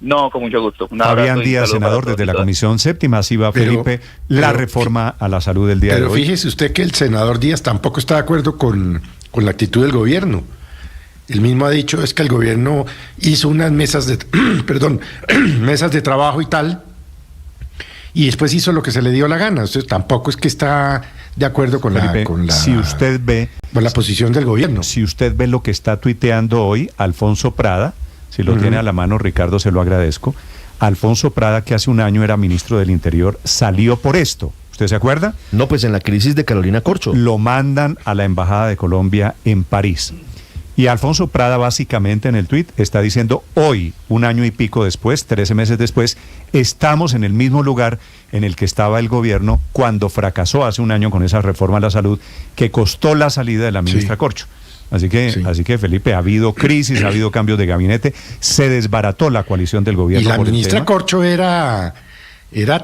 No, con mucho gusto. Fabián Díaz, senador desde la Comisión Séptima. Así va, Felipe, la reforma a la salud del día de hoy. Pero fíjese usted que el senador Díaz tampoco está de acuerdo con la actitud del gobierno. Él mismo ha dicho es que el gobierno hizo unas mesas de mesas de trabajo y tal, y después hizo lo que se le dio la gana. Entonces tampoco es que está de acuerdo con Felipe, si usted ve la posición del gobierno. Si usted ve lo que está tuiteando hoy Alfonso Prada, si lo tiene a la mano, Ricardo, se lo agradezco. Alfonso Prada, que hace un año era ministro del Interior, salió por esto. ¿Usted se acuerda? No, pues en la crisis de Carolina Corcho. Lo mandan a la Embajada de Colombia en París. Y Alfonso Prada básicamente en el tuit está diciendo hoy, un año y pico después, 13 meses después, estamos en el mismo lugar en el que estaba el gobierno cuando fracasó hace un año con esa reforma a la salud que costó la salida de la ministra Corcho. Así que Felipe, ha habido crisis, ha habido cambios de gabinete, se desbarató la coalición del gobierno. Y la por ministra Corcho era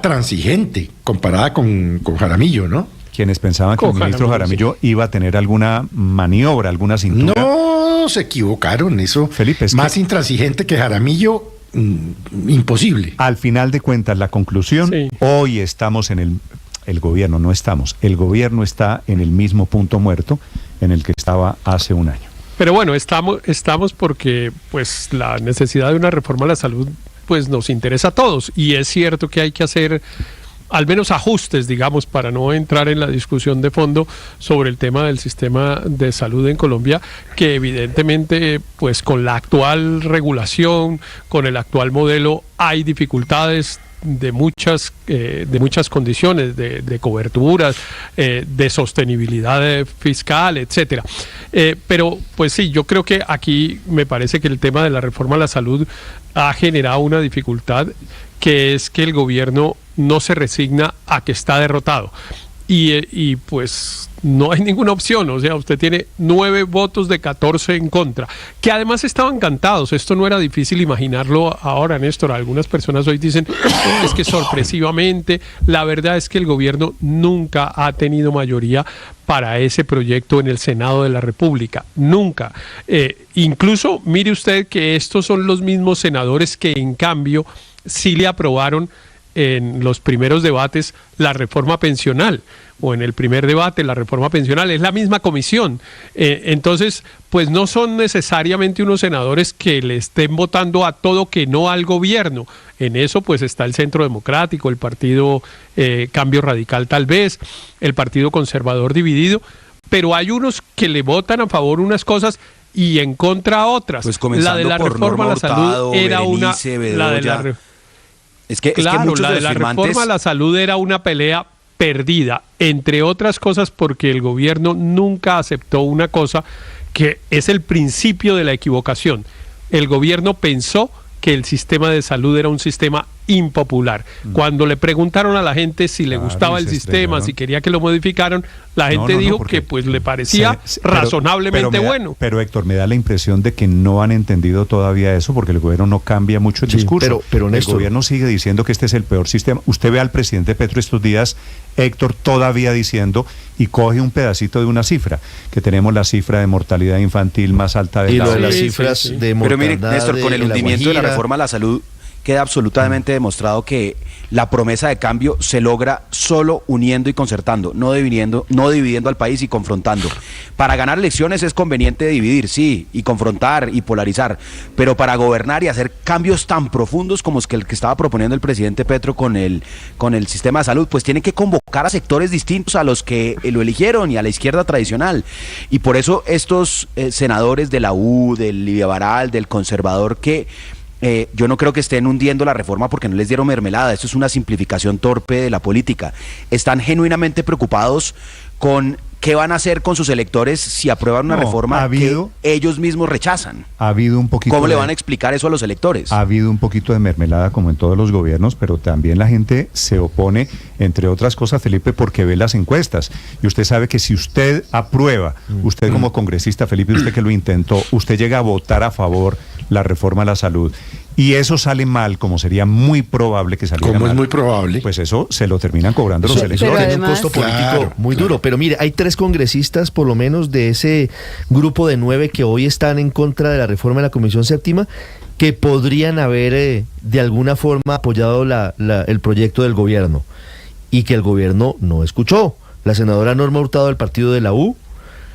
transigente comparada con Jaramillo, ¿no? Quienes pensaban que el ministro Jaramillo iba a tener alguna maniobra, alguna cintura. No, se equivocaron. Eso, Felipe, es más intransigente que Jaramillo, imposible. Al final de cuentas, la conclusión, hoy estamos en el gobierno, no estamos, el gobierno está en el mismo punto muerto en el que estaba hace un año. Pero bueno, estamos porque pues la necesidad de una reforma a la salud pues nos interesa a todos, y es cierto que hay que hacer al menos ajustes, digamos, para no entrar en la discusión de fondo sobre el tema del sistema de salud en Colombia, que evidentemente, pues con la actual regulación, con el actual modelo, hay dificultades de muchas condiciones, de coberturas, de sostenibilidad fiscal, etcétera. Pero pues sí, yo creo que aquí me parece que el tema de la reforma a la salud ha generado una dificultad, que es que el gobierno no se resigna a que está derrotado. Y pues no hay ninguna opción, o sea, usted tiene 9 votos de 14 en contra, que además estaban cantados. Esto no era difícil imaginarlo ahora, Néstor. Algunas personas hoy dicen, no, es que sorpresivamente, la verdad es que el gobierno nunca ha tenido mayoría para ese proyecto en el Senado de la República, nunca. Incluso, mire usted que estos son los mismos senadores que en cambio sí le aprobaron en los primeros debates la reforma pensional, o en el primer debate la reforma pensional, es la misma comisión. Entonces, pues no son necesariamente unos senadores que le estén votando a todo que no al gobierno. En eso pues está el Centro Democrático, el Partido Cambio Radical tal vez, el Partido Conservador dividido, pero hay unos que le votan a favor unas cosas y en contra otras. Pues la de la reforma a la salud era la de la reforma a la salud era una pelea perdida, entre otras cosas porque el gobierno nunca aceptó una cosa que es el principio de la equivocación. El gobierno pensó que el sistema de salud era un sistema impopular. Cuando le preguntaron a la gente si le gustaba el sistema, si quería que lo modificaran, la gente dijo que pues le parecía razonablemente bueno. Pero Héctor, me da la impresión de que no han entendido todavía eso, porque el gobierno no cambia mucho el discurso. Pero Néstor, el gobierno sigue diciendo que este es el peor sistema. Usted ve al presidente Petro estos días, Héctor, todavía diciendo, y coge un pedacito de una cifra, que tenemos la cifra de mortalidad infantil más alta de las cifras de mortalidad. Pero mire, Néstor, con el hundimiento de la reforma a la salud queda absolutamente demostrado que la promesa de cambio se logra solo uniendo y concertando, no dividiendo al país y confrontando. Para ganar elecciones es conveniente dividir, sí, y confrontar y polarizar, pero para gobernar y hacer cambios tan profundos como el que estaba proponiendo el presidente Petro con el sistema de salud, pues tiene que convocar a sectores distintos a los que lo eligieron y a la izquierda tradicional. Y por eso estos senadores de la U, del liberal, del conservador, que yo no creo que estén hundiendo la reforma porque no les dieron mermelada. Esto es una simplificación torpe de la política. Están genuinamente preocupados con qué van a hacer con sus electores si aprueban una reforma que ellos mismos rechazan. Ha habido un poquito. ¿Cómo le van a explicar eso a los electores? Ha habido un poquito de mermelada como en todos los gobiernos, pero también la gente se opone, entre otras cosas, Felipe, porque ve las encuestas. Y usted sabe que si usted aprueba, usted como congresista, Felipe, usted que lo intentó, usted llega a votar a favor la reforma a la salud, y eso sale mal, como sería muy probable que saliera mal. Como es muy probable. Pues eso se lo terminan cobrando los electores. Eso tiene un costo político muy duro. Pero mire, hay 3 congresistas, por lo menos, de ese grupo de 9 que hoy están en contra de la reforma de la Comisión Séptima, que podrían haber de alguna forma apoyado el proyecto del gobierno y que el gobierno no escuchó. La senadora Norma Hurtado del partido de la U,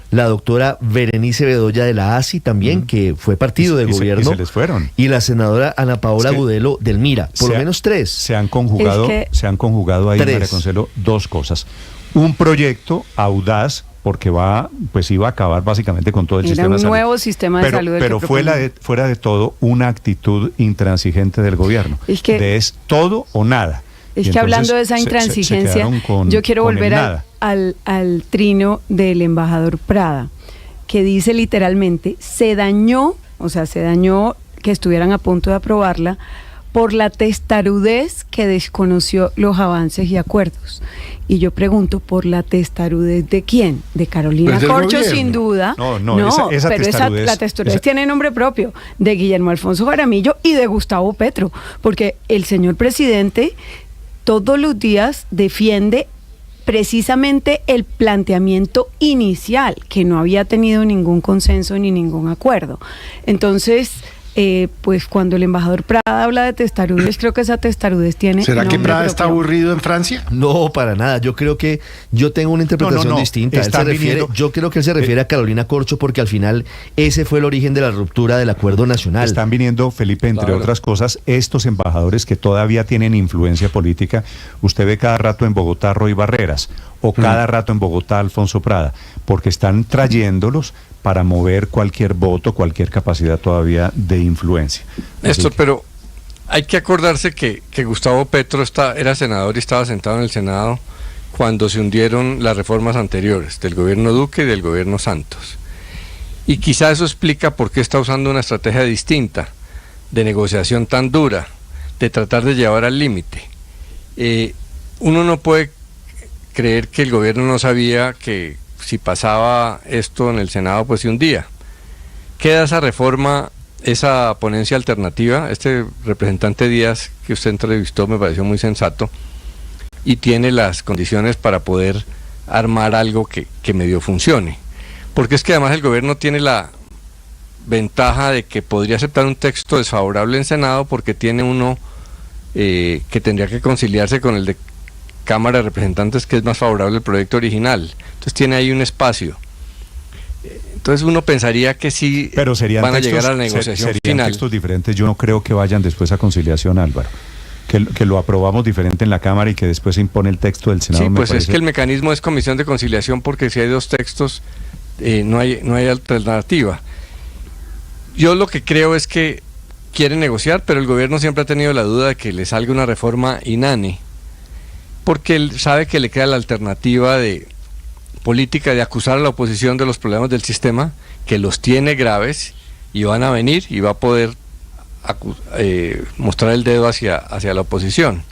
la doctora Berenice Bedoya de la ASI también, que fue partido del gobierno, se les fueron. Y la senadora Ana Paola Gudelo del MIRA, por lo menos tres. Se han conjugado ahí, María Consuelo, dos cosas. Un proyecto audaz, porque iba a acabar básicamente con todo el sistema de salud. Era un nuevo sistema de salud. Pero fuera de todo, una actitud intransigente del gobierno. Es todo o nada. Es que hablando de esa intransigencia, yo quiero volver al trino del embajador Prada, que dice literalmente, se dañó que estuvieran a punto de aprobarla por la testarudez que desconoció los avances y acuerdos. Y yo pregunto, ¿por la testarudez de quién? De Carolina Corcho, gobierno. Sin duda. La testarudez tiene nombre propio, de Guillermo Alfonso Jaramillo y de Gustavo Petro, porque el señor presidente todos los días defiende precisamente el planteamiento inicial, que no había tenido ningún consenso ni ningún acuerdo. Entonces, pues cuando el embajador Prada habla de testarudez, creo que esa testarudez tiene... ¿Será que Prada está aburrido en Francia? No, para nada. Yo creo que yo tengo una interpretación distinta. Yo creo que él se refiere a Carolina Corcho porque al final ese fue el origen de la ruptura del acuerdo nacional. Están viniendo, Felipe, entre otras cosas, estos embajadores que todavía tienen influencia política. Usted ve cada rato en Bogotá a Roy Barreras o cada rato en Bogotá a Alfonso Prada, porque están trayéndolos para mover cualquier voto, cualquier capacidad todavía de influencia. Néstor, pero hay que acordarse que Gustavo Petro era senador y estaba sentado en el Senado cuando se hundieron las reformas anteriores del gobierno Duque y del gobierno Santos. Y quizá eso explica por qué está usando una estrategia distinta, de negociación tan dura, de tratar de llevar al límite. Uno no puede creer que el gobierno no sabía que si pasaba esto en el Senado, pues se hundía. Queda esa reforma, esa ponencia alternativa. Este representante Díaz que usted entrevistó me pareció muy sensato y tiene las condiciones para poder armar algo que medio funcione. Porque es que además el gobierno tiene la ventaja de que podría aceptar un texto desfavorable en Senado porque tiene uno que tendría que conciliarse con el de Cámara de Representantes, que es más favorable al proyecto original. Entonces tiene ahí un espacio. Entonces uno pensaría que sí van a llegar a la negociación final. Textos diferentes. Yo no creo que vayan después a conciliación, Álvaro. Que lo aprobamos diferente en la Cámara y que después se impone el texto del Senado. Sí, pues es que el mecanismo es comisión de conciliación porque si hay dos textos no hay alternativa. Yo lo que creo es que quieren negociar, pero el gobierno siempre ha tenido la duda de que le salga una reforma inane, porque él sabe que le queda la alternativa de política de acusar a la oposición de los problemas del sistema, que los tiene graves y van a venir y va a poder mostrar el dedo hacia la oposición,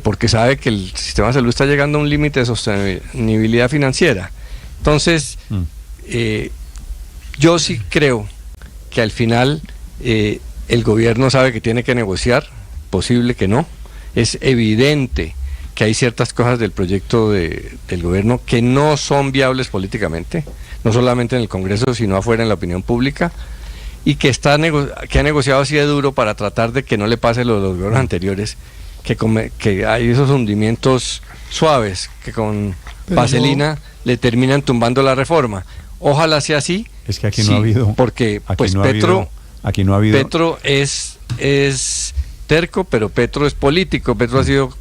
porque sabe que el sistema de salud está llegando a un límite de sostenibilidad financiera. Entonces, yo sí creo que al final el gobierno sabe que tiene que negociar, posible que no, es evidente que hay ciertas cosas del proyecto del gobierno que no son viables políticamente, no solamente en el Congreso, sino afuera en la opinión pública, y que ha negociado así de duro para tratar de que no le pase lo de los gobiernos anteriores, que hay esos hundimientos suaves que con vaselina le terminan tumbando la reforma. Ojalá sea así. Es que aquí no ha habido. Porque pues no Petro es terco, pero Petro es político. Petro ha sido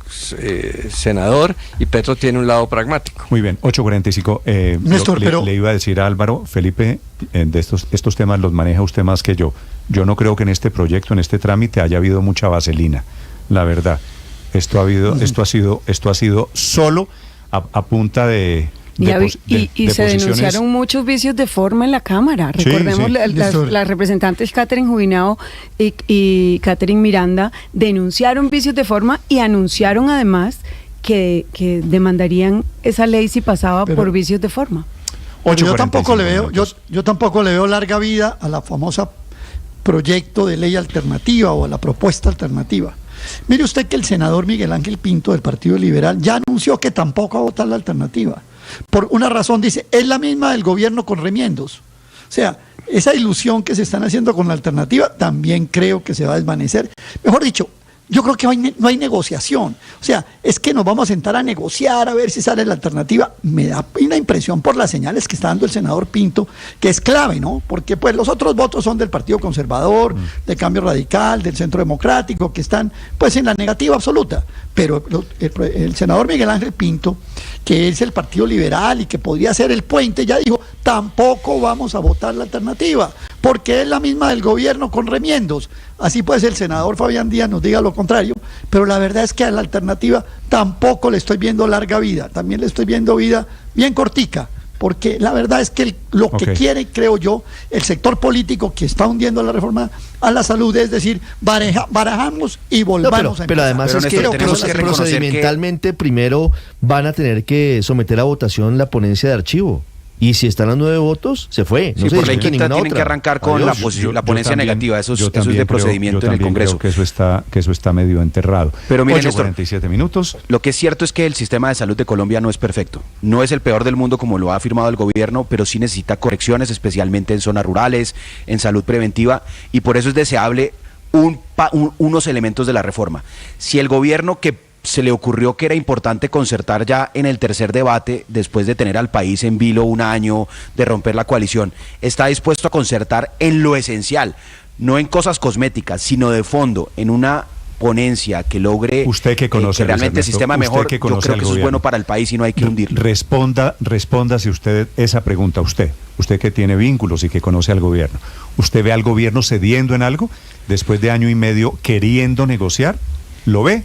senador y Petro tiene un lado pragmático. Muy bien, 8:45. Néstor, le iba a decir a Álvaro, Felipe, de estos temas los maneja usted más que yo. Yo no creo que en este proyecto, en este trámite, haya habido mucha vaselina, la verdad. Esto ha sido solo a punta de se denunciaron muchos vicios de forma en la Cámara. Recordemos, las representantes Catherine Jubinao y Catherine Miranda denunciaron vicios de forma y anunciaron además que demandarían esa ley si pasaba por vicios de forma. Yo tampoco le veo larga vida a la famosa proyecto de ley alternativa o a la propuesta alternativa. Mire usted que el senador Miguel Ángel Pinto del Partido Liberal ya anunció que tampoco va a votar la alternativa. Por una razón, dice, es la misma del gobierno con remiendos. O sea, esa ilusión que se están haciendo con la alternativa también creo que se va a desvanecer. Mejor dicho, yo creo que no hay negociación. O sea, es que nos vamos a sentar a negociar a ver si sale la alternativa. Me da una impresión por las señales que está dando el senador Pinto, que es clave, ¿no? Porque pues los otros votos son del Partido Conservador, de Cambio Radical, del Centro Democrático, que están pues en la negativa absoluta. Pero el senador Miguel Ángel Pinto, que es el Partido Liberal y que podría ser el puente, ya dijo, tampoco vamos a votar la alternativa, porque es la misma del gobierno con remiendos. Así pues el senador Fabián Díaz nos diga lo contrario, pero la verdad es que a la alternativa tampoco le estoy viendo larga vida, también le estoy viendo vida bien cortica, porque la verdad es que lo que quiere, creo yo, el sector político que está hundiendo la reforma a la salud, es decir, barajamos y volvamos pero además pero es que procedimentalmente primero van a tener que someter a votación la ponencia de archivo. Y si están los 9 votos, se fue. No, sí, por ley quinta tienen que arrancar con la ponencia negativa. Eso es de procedimiento en el Congreso. Creo que eso está medio enterrado. Pero miren, 47 minutos. Lo que es cierto es que el sistema de salud de Colombia no es perfecto. No es el peor del mundo como lo ha afirmado el gobierno, pero sí necesita correcciones, especialmente en zonas rurales, en salud preventiva, y por eso es deseable unos elementos de la reforma. Si el gobierno que se le ocurrió que era importante concertar ya en el tercer debate, después de tener al país en vilo un año, de romper la coalición, está dispuesto a concertar en lo esencial, no en cosas cosméticas, sino de fondo, en una ponencia que logre usted que conoce que realmente el sistema mejor, yo creo que eso es bueno para el país y no hay que hundirlo. Respóndase usted esa pregunta, usted que tiene vínculos y que conoce al gobierno. ¿Usted ve al gobierno cediendo en algo después de año y medio queriendo negociar? ¿Lo ve?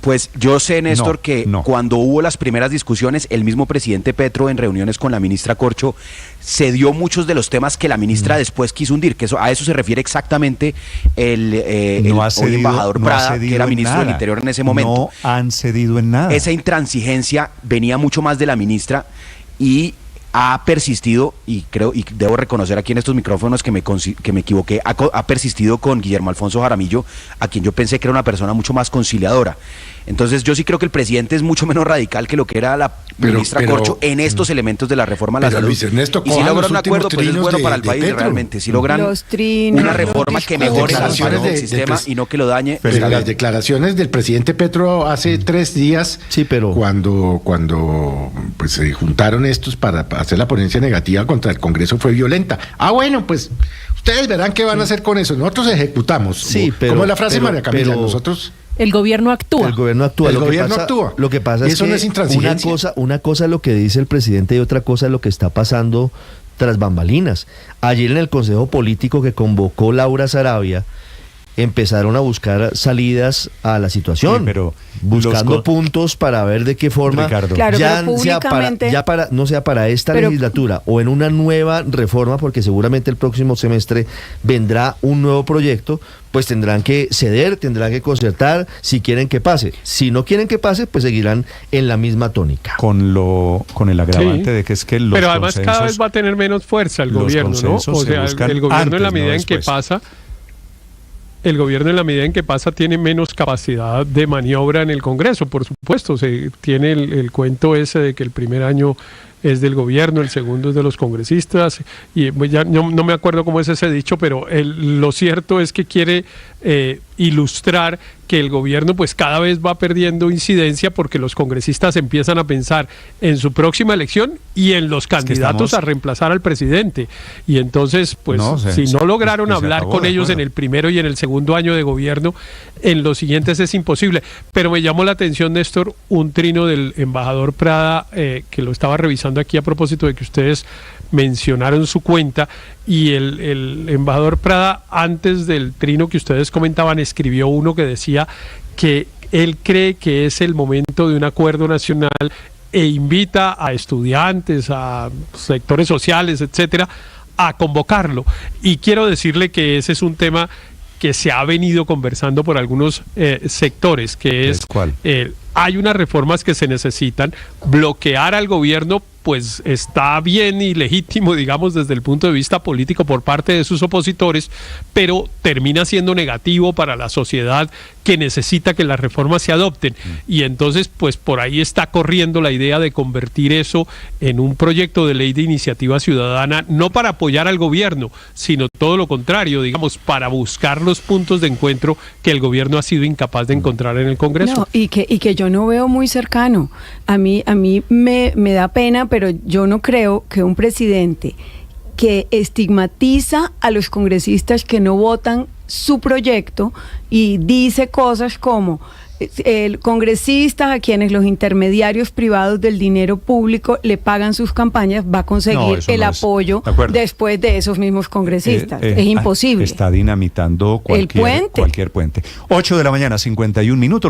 Pues yo sé, Néstor, cuando hubo las primeras discusiones, el mismo presidente Petro en reuniones con la ministra Corcho cedió muchos de los temas que la ministra después quiso hundir, que a eso se refiere exactamente el embajador Prada, que era ministro del Interior en ese momento. No han cedido en nada. Esa intransigencia venía mucho más de la ministra y ha persistido, y debo reconocer aquí en estos micrófonos que me equivoqué, ha persistido con Guillermo Alfonso Jaramillo, a quien yo pensé que era una persona mucho más conciliadora. Entonces yo sí creo que el presidente es mucho menos radical que lo que era la ministra Corcho en estos elementos de la reforma a la salud. Luis Ernesto, y si logran un acuerdo, pues es bueno para el país realmente. Si logran una reforma que mejore la salud del sistema y no que lo dañe. Pero las declaraciones del presidente Petro hace 3 días, cuando pues se juntaron estos para hacer la ponencia negativa contra el Congreso, fue violenta. Bueno, pues ustedes verán qué van a hacer con eso. Nosotros ejecutamos. Como la frase María Camila, nosotros... El gobierno actúa. El gobierno actúa. Lo que pasa es que no es intransigencia. Una cosa es lo que dice el presidente y otra cosa es lo que está pasando tras bambalinas. Ayer en el Consejo Político que convocó Laura Sarabia, empezaron a buscar salidas a la situación, pero buscando puntos para ver de qué forma, Ricardo, ya no sea para esta legislatura o en una nueva reforma, porque seguramente el próximo semestre vendrá un nuevo proyecto, pues tendrán que ceder, tendrán que concertar si quieren que pase. Si no quieren que pase, pues seguirán en la misma tónica. Con el agravante de que es que los pero además cada vez va a tener menos fuerza el gobierno, ¿no? O sea, el gobierno en la medida en que pasa... El gobierno en la medida en que pasa tiene menos capacidad de maniobra en el Congreso, por supuesto. Se tiene el cuento ese de que el primer año es del gobierno, el segundo es de los congresistas, y ya no me acuerdo cómo es ese dicho, pero lo cierto es que quiere ilustrar que el gobierno pues cada vez va perdiendo incidencia porque los congresistas empiezan a pensar en su próxima elección y en los candidatos a reemplazar al presidente. Y entonces, pues, si no lograron hablar con ellos en el primero y en el segundo año de gobierno, en los siguientes es imposible. Pero me llamó la atención, Néstor, un trino del embajador Prada, que lo estaba revisando aquí a propósito de que ustedes mencionaron su cuenta, y el embajador Prada, antes del trino que ustedes comentaban, escribió uno que decía que él cree que es el momento de un acuerdo nacional e invita a estudiantes, a sectores sociales, etcétera, a convocarlo. Y quiero decirle que ese es un tema que se ha venido conversando por algunos sectores, que es hay unas reformas que se necesitan, bloquear al gobierno pues está bien y legítimo, digamos, desde el punto de vista político por parte de sus opositores, pero termina siendo negativo para la sociedad que necesita que las reformas se adopten. Y entonces, pues por ahí está corriendo la idea de convertir eso en un proyecto de ley de iniciativa ciudadana, no para apoyar al gobierno, sino todo lo contrario, digamos, para buscar los puntos de encuentro que el gobierno ha sido incapaz de encontrar en el Congreso. No, y que yo no veo muy cercano. A mí me da pena, pero yo no creo que un presidente que estigmatiza a los congresistas que no votan su proyecto y dice cosas como el congresista a quienes los intermediarios privados del dinero público le pagan sus campañas va a conseguir el apoyo después de esos mismos congresistas. Es imposible. Está dinamitando cualquier puente. 8 de la mañana, 51 minutos.